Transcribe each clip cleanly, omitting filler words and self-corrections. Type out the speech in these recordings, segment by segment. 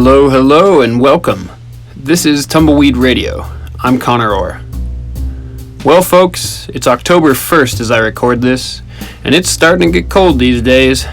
Hello, hello, and welcome. This is Tumbleweed Radio. I'm Conor Orr. Well, folks, it's October 1st as I record this, and it's starting to get cold these days.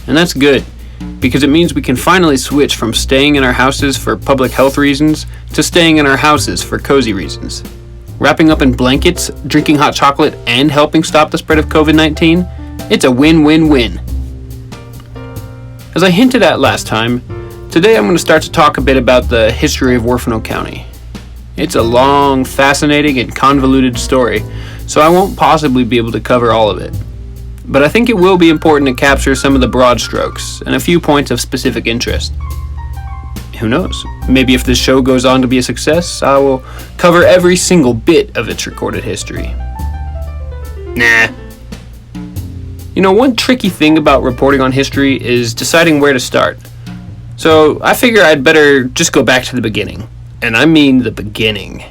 And that's good, because it means we can finally switch from staying in our houses for public health reasons to staying in our houses for cozy reasons. Wrapping up in blankets, drinking hot chocolate, and helping stop the spread of COVID-19, it's a win-win-win. As I hinted at last time, today I'm going to start to talk a bit about the history of Huerfano County. It's a long, fascinating, and convoluted story, so I won't possibly be able to cover all of it. But I think it will be important to capture some of the broad strokes and a few points of specific interest. Who knows? Maybe if this show goes on to be a success, I will cover every single bit of its recorded history. Nah. You know, one tricky thing about reporting on history is deciding where to start. So I figure I'd better just go back to the beginning. And I mean the beginning.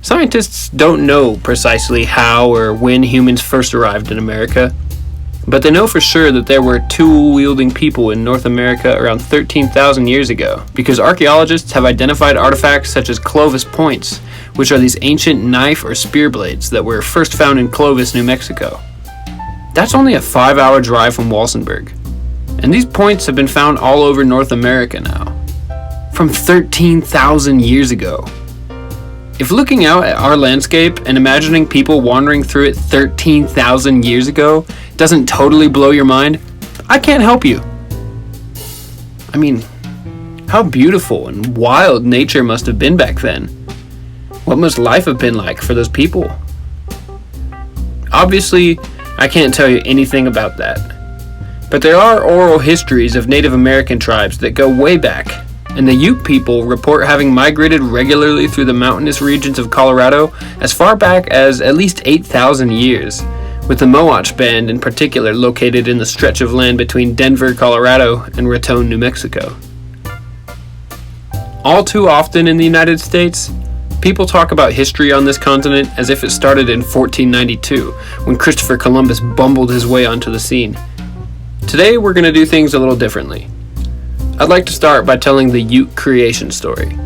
Scientists don't know precisely how or when humans first arrived in America, but they know for sure that there were tool-wielding people in North America around 13,000 years ago, because archaeologists have identified artifacts such as Clovis points, which are these ancient knife or spear blades that were first found in Clovis, New Mexico. That's only a 5-hour drive from Walsenburg, and these points have been found all over North America now, from 13,000 years ago. If looking out at our landscape and imagining people wandering through it 13,000 years ago doesn't totally blow your mind, I can't help you. I mean, how beautiful and wild nature must have been back then. What must life have been like for those people? Obviously, I can't tell you anything about that. But there are oral histories of Native American tribes that go way back, and the Ute people report having migrated regularly through the mountainous regions of Colorado as far back as at least 8,000 years, with the Moach Band in particular located in the stretch of land between Denver, Colorado and Raton, New Mexico. All too often in the United States, people talk about history on this continent as if it started in 1492, when Christopher Columbus bumbled his way onto the scene. Today we're going to do things a little differently. I'd like to start by telling the Ute creation story.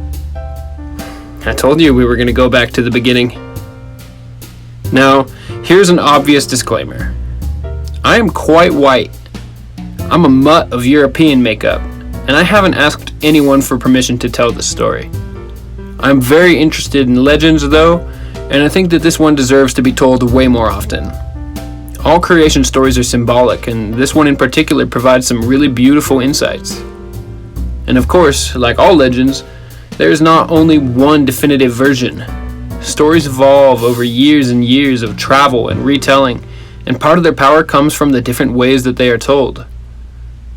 I told you we were going to go back to the beginning. Now, here's an obvious disclaimer. I am quite white. I'm a mutt of European makeup, and I haven't asked anyone for permission to tell this story. I'm very interested in legends, though, and I think that this one deserves to be told way more often. All creation stories are symbolic, and this one in particular provides some really beautiful insights. And of course, like all legends, there is not only one definitive version. Stories evolve over years and years of travel and retelling, and part of their power comes from the different ways that they are told.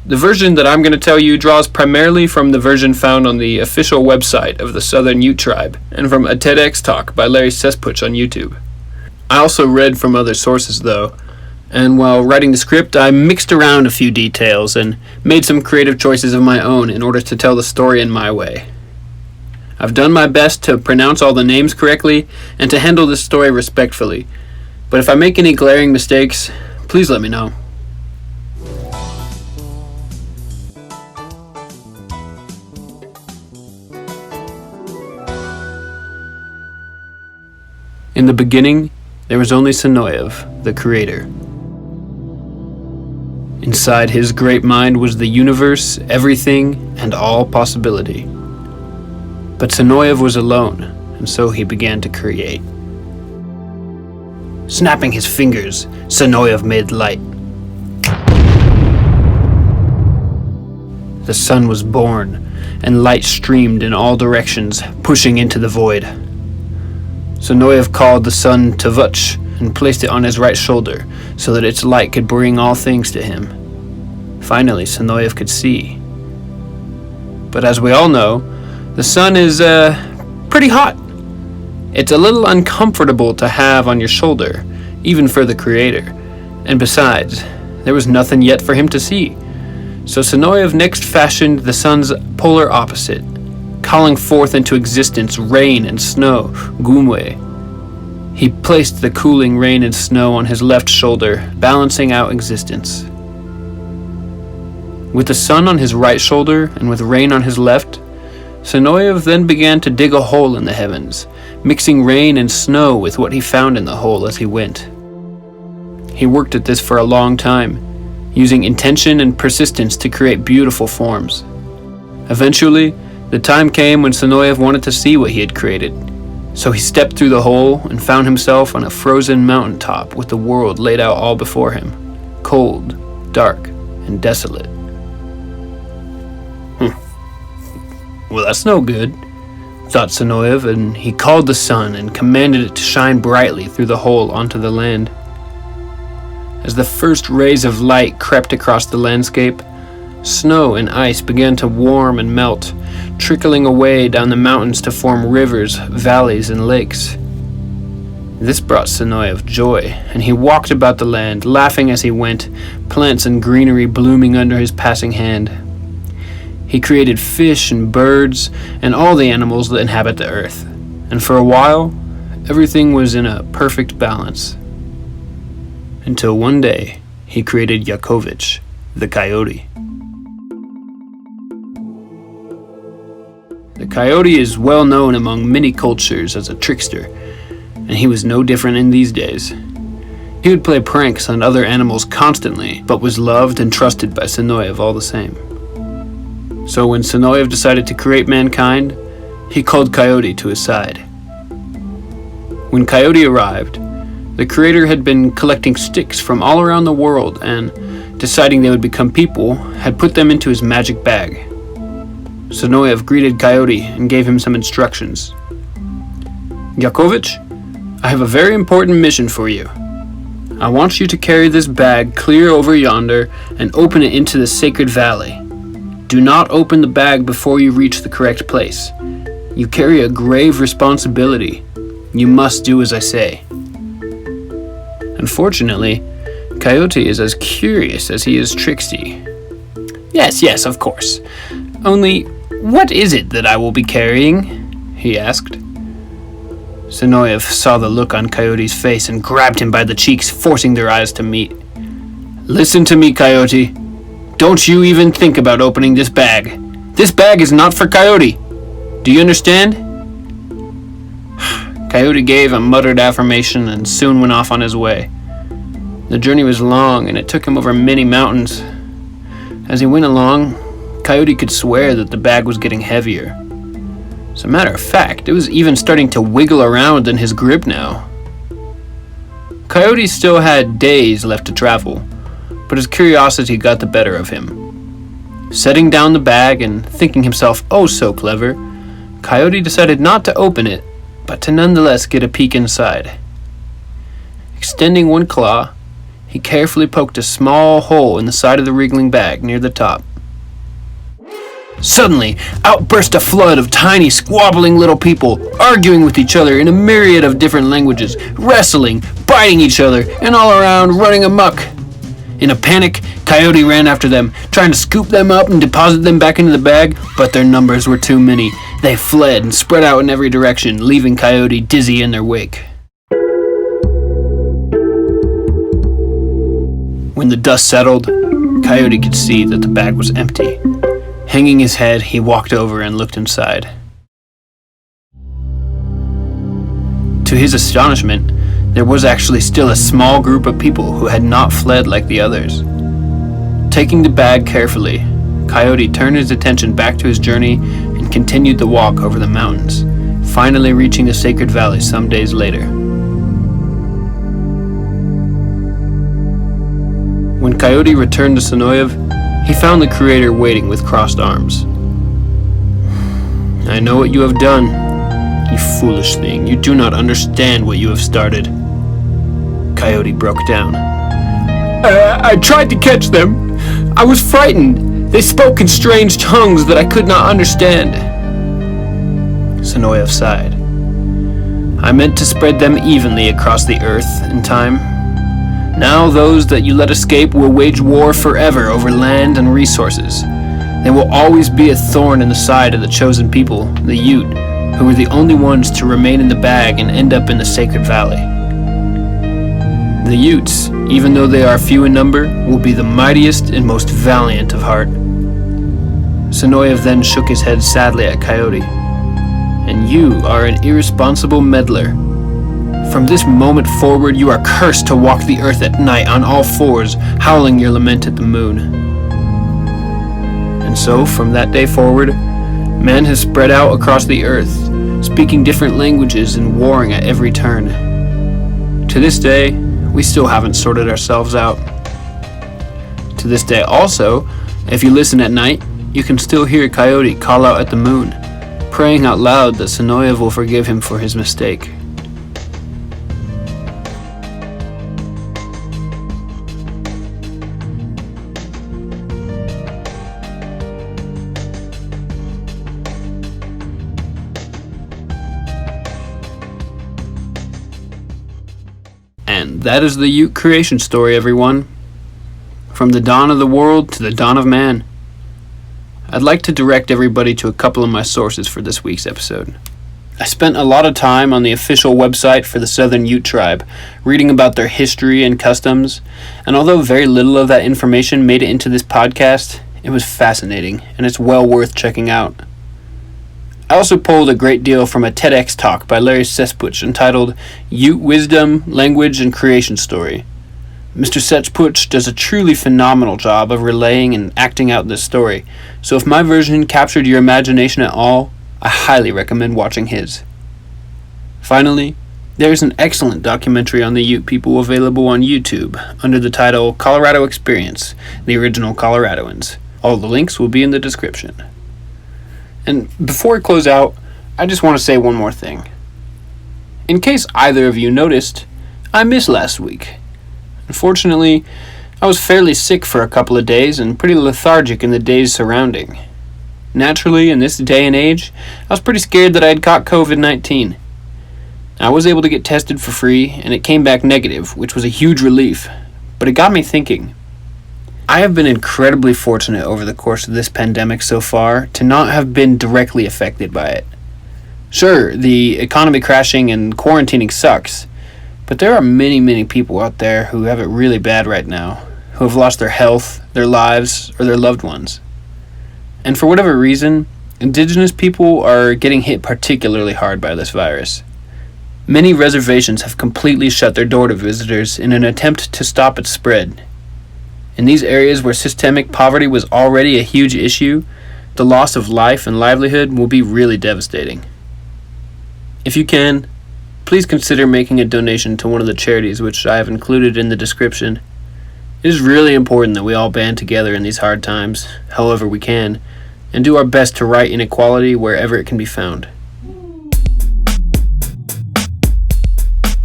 The version that I'm going to tell you draws primarily from the version found on the official website of the Southern Ute Tribe, and from a TEDx talk by Larry Sespuch on YouTube. I also read from other sources though, and while writing the script, I mixed around a few details and made some creative choices of my own in order to tell the story in my way. I've done my best to pronounce all the names correctly and to handle this story respectfully, but if I make any glaring mistakes, please let me know. In the beginning, there was only Sonoyev, the creator. Inside his great mind was the universe, everything, and all possibility. But Sonoyev was alone, and so he began to create. Snapping his fingers, Sonoyev made light. The sun was born, and light streamed in all directions, pushing into the void. Sonoyev called the sun Tavuch and placed it on his right shoulder so that its light could bring all things to him. Finally, Sonoyev could see. But as we all know, the sun is pretty hot. It's a little uncomfortable to have on your shoulder, even for the creator. And besides, there was nothing yet for him to see. So Sonoyev next fashioned the sun's polar opposite, calling forth into existence rain and snow, Gumwe. He placed the cooling rain and snow on his left shoulder, balancing out existence. With the sun on his right shoulder and with rain on his left, Sonoyev then began to dig a hole in the heavens, mixing rain and snow with what he found in the hole as he went. He worked at this for a long time, using intention and persistence to create beautiful forms. Eventually, the time came when Sonoyev wanted to see what he had created, so he stepped through the hole and found himself on a frozen mountaintop with the world laid out all before him, cold, dark, and desolate. Well, that's no good, thought Sonoyev, and he called the sun and commanded it to shine brightly through the hole onto the land. As the first rays of light crept across the landscape, snow and ice began to warm and melt, trickling away down the mountains to form rivers, valleys, and lakes. This brought Sonoyev joy, and he walked about the land, laughing as he went, plants and greenery blooming under his passing hand. He created fish and birds and all the animals that inhabit the earth, and for a while, everything was in a perfect balance. Until one day, he created Yakovich, the Coyote. The Coyote is well known among many cultures as a trickster, and he was no different in these days. He would play pranks on other animals constantly, but was loved and trusted by Sonoyev all the same. So when Sonoyev decided to create mankind, he called Coyote to his side. When Coyote arrived, the creator had been collecting sticks from all around the world and, deciding they would become people, had put them into his magic bag. Sonoyev greeted Coyote and gave him some instructions. Yakovich, I have a very important mission for you. I want you to carry this bag clear over yonder and open it into the sacred valley. Do not open the bag before you reach the correct place. You carry a grave responsibility. You must do as I say. Unfortunately, Coyote is as curious as he is tricksy. Yes, of course. Only, what is it that I will be carrying? He asked. Sonoyev saw the look on Coyote's face and grabbed him by the cheeks, forcing their eyes to meet. Listen to me, Coyote. Don't you even think about opening this bag. This bag is not for Coyote. Do you understand? Coyote gave a muttered affirmation and soon went off on his way. The journey was long and it took him over many mountains. As he went along, Coyote could swear that the bag was getting heavier. As a matter of fact, it was even starting to wiggle around in his grip now. Coyote still had days left to travel, but his curiosity got the better of him. Setting down the bag and thinking himself oh so clever, Coyote decided not to open it, but to nonetheless get a peek inside. Extending one claw, he carefully poked a small hole in the side of the wriggling bag near the top. Suddenly, out burst a flood of tiny, squabbling little people, arguing with each other in a myriad of different languages, wrestling, biting each other, and all around running amok. In a panic, Coyote ran after them, trying to scoop them up and deposit them back into the bag, but their numbers were too many. They fled and spread out in every direction, leaving Coyote dizzy in their wake. When the dust settled, Coyote could see that the bag was empty. Hanging his head, he walked over and looked inside. To his astonishment, there was actually still a small group of people who had not fled like the others. Taking the bag carefully, Coyote turned his attention back to his journey and continued the walk over the mountains, finally reaching the sacred valley some days later. When Coyote returned to Sonoyev, he found the Creator waiting with crossed arms. I know what you have done, you foolish thing. You do not understand what you have started. Coyote broke down. I tried to catch them. I was frightened. They spoke in strange tongues that I could not understand. Sonoyev sighed. I meant to spread them evenly across the earth in time. Now those that you let escape will wage war forever over land and resources. They will always be a thorn in the side of the chosen people, the Ute, who were the only ones to remain in the bag and end up in the Sacred Valley. The Utes, even though they are few in number, will be the mightiest and most valiant of heart. Sonoyev then shook his head sadly at Coyote. And you are an irresponsible meddler. From this moment forward, you are cursed to walk the earth at night on all fours, howling your lament at the moon. And so, from that day forward, man has spread out across the earth, speaking different languages and warring at every turn. To this day, we still haven't sorted ourselves out. To this day also, if you listen at night, you can still hear Coyote call out at the moon, praying out loud that Sonoyev will forgive him for his mistake. And that is the Ute creation story, everyone. From the dawn of the world to the dawn of man. I'd like to direct everybody to a couple of my sources for this week's episode. I spent a lot of time on the official website for the Southern Ute Tribe, reading about their history and customs, and although very little of that information made it into this podcast, it was fascinating, and it's well worth checking out. I also pulled a great deal from a TEDx talk by Larry Sespuch entitled Ute Wisdom, Language, and Creation Story. Mr. Sespuch does a truly phenomenal job of relaying and acting out this story, so if my version captured your imagination at all, I highly recommend watching his. Finally, there is an excellent documentary on the Ute people available on YouTube under the title Colorado Experience, the Original Coloradoans. All the links will be in the description. And before I close out, I just want to say one more thing. In case either of you noticed, I missed last week. Unfortunately, I was fairly sick for a couple of days and pretty lethargic in the days surrounding. Naturally, in this day and age, I was pretty scared that I had caught COVID-19. I was able to get tested for free, and it came back negative, which was a huge relief, but it got me thinking. I have been incredibly fortunate over the course of this pandemic so far to not have been directly affected by it. Sure, the economy crashing and quarantining sucks, but there are many people out there who have it really bad right now, who have lost their health, their lives, or their loved ones. And for whatever reason, Indigenous people are getting hit particularly hard by this virus. Many reservations have completely shut their door to visitors in an attempt to stop its spread. In these areas where systemic poverty was already a huge issue, the loss of life and livelihood will be really devastating. If you can, please consider making a donation to one of the charities which I have included in the description. It is really important that we all band together in these hard times, however we can, and do our best to right inequality wherever it can be found.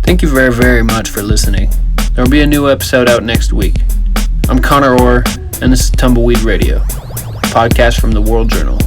Thank you very much for listening. There will be a new episode out next week. I'm Conor Orr, and this is Tumbleweed Radio, a podcast from the World Journal.